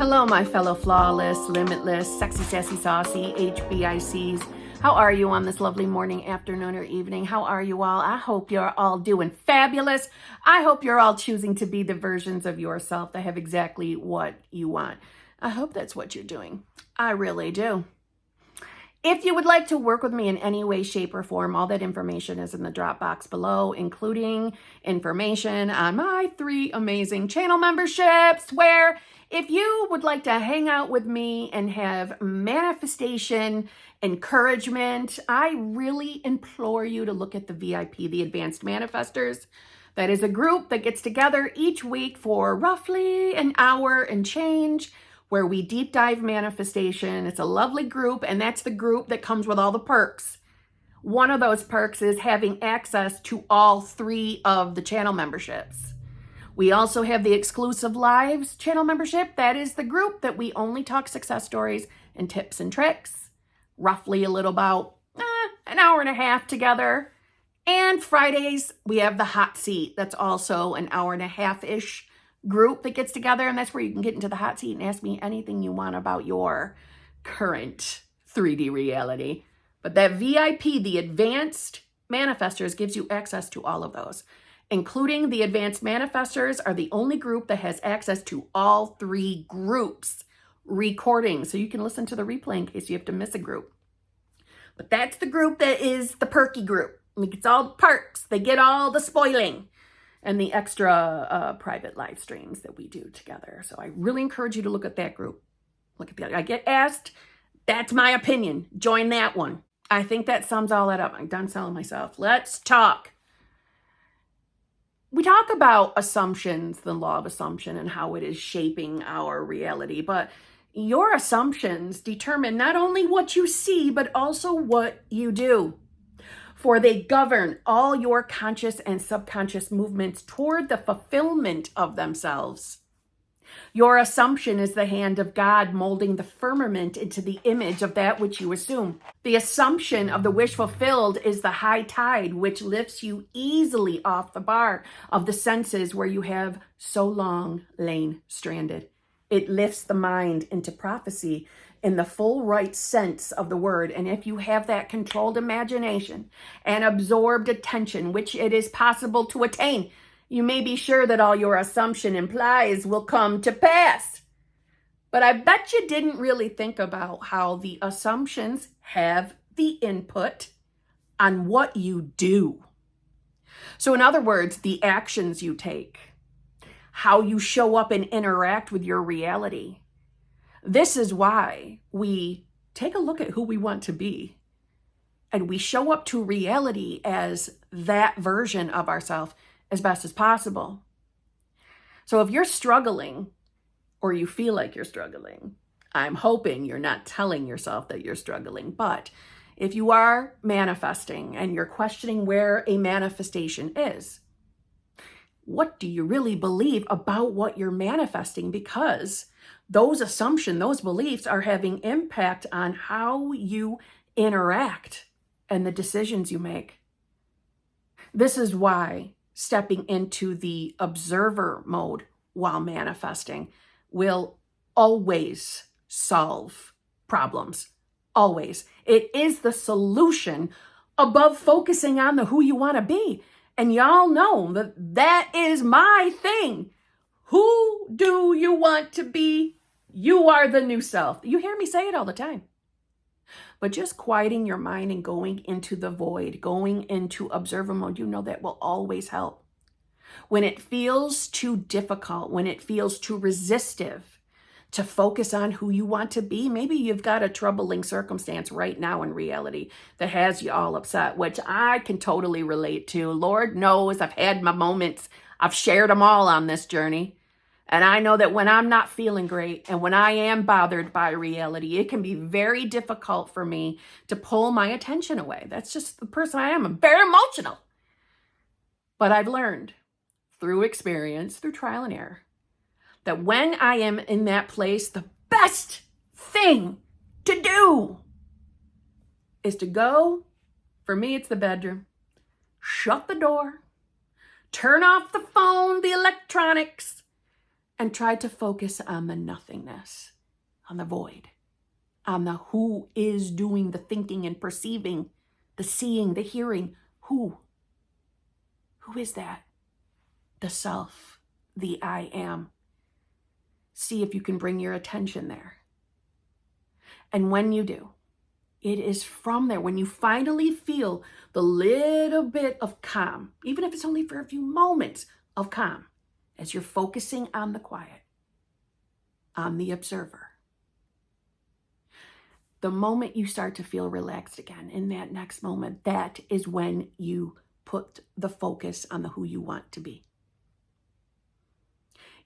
Hello, my fellow flawless, limitless, sexy, sassy, saucy HBICs. How are you on this lovely morning, afternoon, or evening? How are you all? I hope you're all doing fabulous. I hope you're all choosing to be the versions of yourself that have exactly what you want. I hope that's what you're doing. I really do. If you would like to work with me in any way, shape, or form, all that information is in the drop box below, including information on my 3 amazing channel memberships, where if you would like to hang out with me and have manifestation encouragement, I really implore you to look at the VIP, the Advanced Manifestors. That is a group that gets together each week for roughly an hour and change, where we deep dive manifestation. It's a lovely group, and that's the group that comes with all the perks. One of those perks is having access to all 3 of the channel memberships. We also have the exclusive lives channel membership. That is the group that we only talk success stories and tips and tricks, roughly a little about an hour and a half together. And Fridays, we have the hot seat. That's also an hour and a half-ish group that gets together, and that's where you can get into the hot seat and ask me anything you want about your current 3D reality. But that VIP, the Advanced Manifestors, gives you access to all of those, including the Advanced Manifestors are the only group that has access to all 3 groups recordings, so you can listen to the replay in case you have to miss a group. But that's the group that is the perky group. It gets all the perks. They get all the spoiling and the extra private live streams that we do together. So I really encourage you to look at that group. Look at that. I get asked, that's my opinion. Join that one. I think that sums all that up. I'm done selling myself. Let's talk. We talk about assumptions, the law of assumption, and how it is shaping our reality. But your assumptions determine not only what you see, but also what you do. For they govern all your conscious and subconscious movements toward the fulfillment of themselves. Your assumption is the hand of God molding the firmament into the image of that which you assume. The assumption of the wish fulfilled is the high tide which lifts you easily off the bar of the senses where you have so long lain stranded. It lifts the mind into prophecy in the full right sense of the word. And if you have that controlled imagination and absorbed attention, which it is possible to attain, you may be sure that all your assumption implies will come to pass. But I bet you didn't really think about how the assumptions have the input on what you do. So in other words, the actions you take, how you show up and interact with your reality. This is why we take a look at who we want to be, and we show up to reality as that version of ourselves as best as possible. So if you're struggling, or you feel like you're struggling, I'm hoping you're not telling yourself that you're struggling, but if you are manifesting and you're questioning where a manifestation is, what do you really believe about what you're manifesting? Because those assumptions, those beliefs are having impact on how you interact and the decisions you make. This is why stepping into the observer mode while manifesting will always solve problems. Always. It is the solution above focusing on the who you want to be. And y'all know that that is my thing. Who do you want to be? You are the new self. You hear me say it all the time. But just quieting your mind and going into the void, going into observer mode, you know that will always help. When it feels too difficult, when it feels too resistive to focus on who you want to be, maybe you've got a troubling circumstance right now in reality that has you all upset, which I can totally relate to. Lord knows I've had my moments. I've shared them all on this journey. And I know that when I'm not feeling great and when I am bothered by reality, it can be very difficult for me to pull my attention away. That's just the person I am. I'm very emotional. But I've learned through experience, through trial and error, that when I am in that place, the best thing to do is to go, for me, it's the bedroom, shut the door, turn off the phone, the electronics, and try to focus on the nothingness, on the void, on the who is doing the thinking and perceiving, the seeing, the hearing. Who? Who is that? The self, the I am. See if you can bring your attention there. And when you do, it is from there, when you finally feel the little bit of calm, even if it's only for a few moments of calm, as you're focusing on the quiet, on the observer. The moment you start to feel relaxed again, in that next moment, that is when you put the focus on the who you want to be.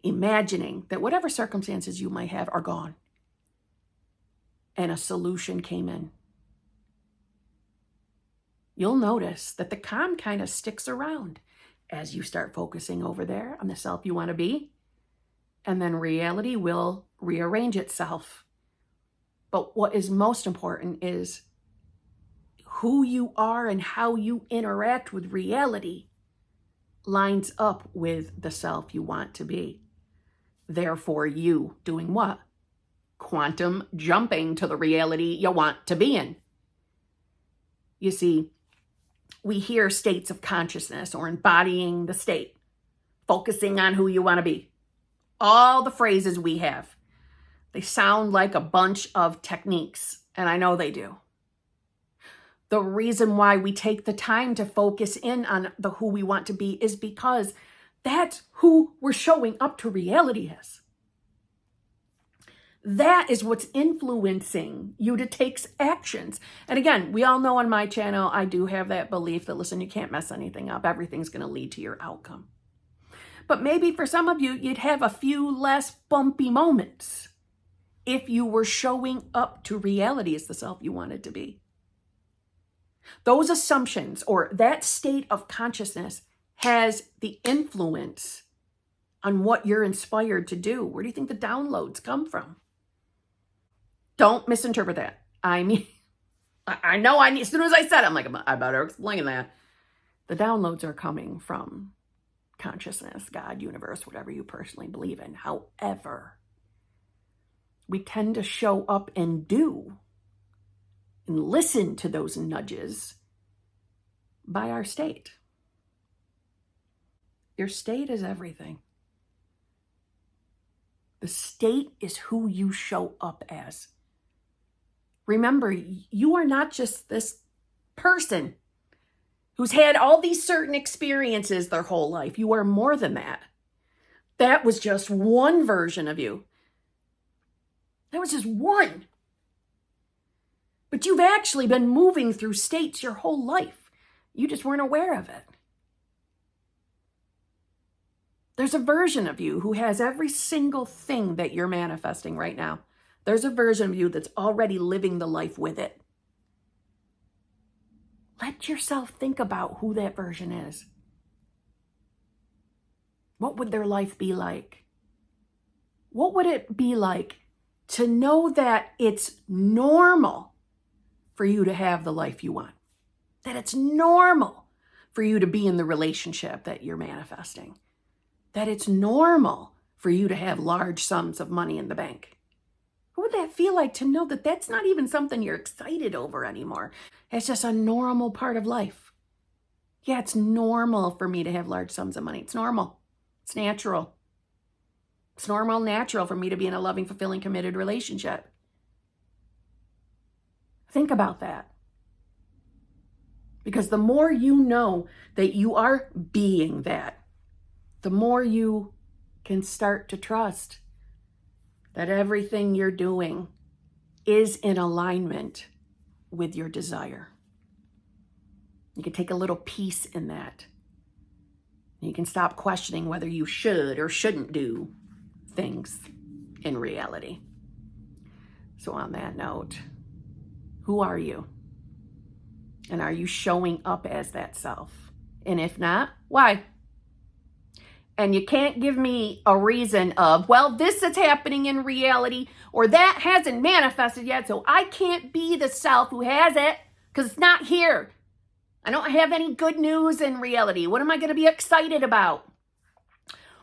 Imagining that whatever circumstances you might have are gone and a solution came in. You'll notice that the calm kind of sticks around as you start focusing over there on the self you want to be, and then reality will rearrange itself. But what is most important is who you are and how you interact with reality lines up with the self you want to be. Therefore, you doing what? Quantum jumping to the reality you want to be in. You see, we hear states of consciousness or embodying the state, focusing on who you want to be. All the phrases we have, they sound like a bunch of techniques, and I know they do. The reason why we take the time to focus in on the who we want to be is because that's who we're showing up to reality as. That is what's influencing you to take actions. And again, we all know on my channel, I do have that belief that, listen, you can't mess anything up. Everything's going to lead to your outcome. But maybe for some of you, you'd have a few less bumpy moments if you were showing up to reality as the self you wanted to be. Those assumptions or that state of consciousness has the influence on what you're inspired to do. Where do you think the downloads come from? Don't misinterpret that. I mean, I know as soon as I said it, I'm like, I better explain that. The downloads are coming from consciousness, God, universe, whatever you personally believe in. However, we tend to show up and do and listen to those nudges by our state. Your state is everything. The state is who you show up as. Remember, you are not just this person who's had all these certain experiences their whole life. You are more than that. That was just one version of you. That was just one. But you've actually been moving through states your whole life. You just weren't aware of it. There's a version of you who has every single thing that you're manifesting right now. There's a version of you that's already living the life with it. Let yourself think about who that version is. What would their life be like? What would it be like to know that it's normal for you to have the life you want? That it's normal for you to be in the relationship that you're manifesting? That it's normal for you to have large sums of money in the bank? What would that feel like to know that that's not even something you're excited over anymore? It's just a normal part of life. Yeah, it's normal for me to have large sums of money. It's normal. It's natural. It's normal, natural for me to be in a loving, fulfilling, committed relationship. Think about that. Because the more you know that you are being that, the more you can start to trust that everything you're doing is in alignment with your desire. You can take a little peace in that. You can stop questioning whether you should or shouldn't do things in reality. So on that note, who are you? And are you showing up as that self? And if not, why? And you can't give me a reason of, well, this is happening in reality, or that hasn't manifested yet, so I can't be the self who has it because it's not here. I don't have any good news in reality. What am I going to be excited about?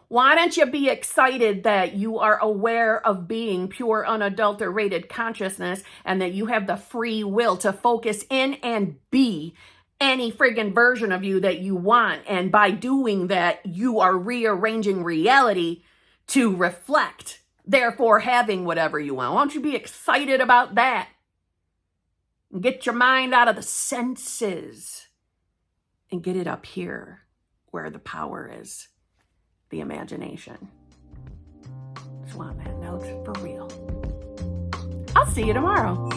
Why don't you be excited that you are aware of being pure, unadulterated consciousness and that you have the free will to focus in and be any friggin' version of you that you want. And by doing that, you are rearranging reality to reflect, therefore having whatever you want. Why don't you be excited about that? And get your mind out of the senses and get it up here where the power is. The imagination. So on that note, for real. I'll see you tomorrow.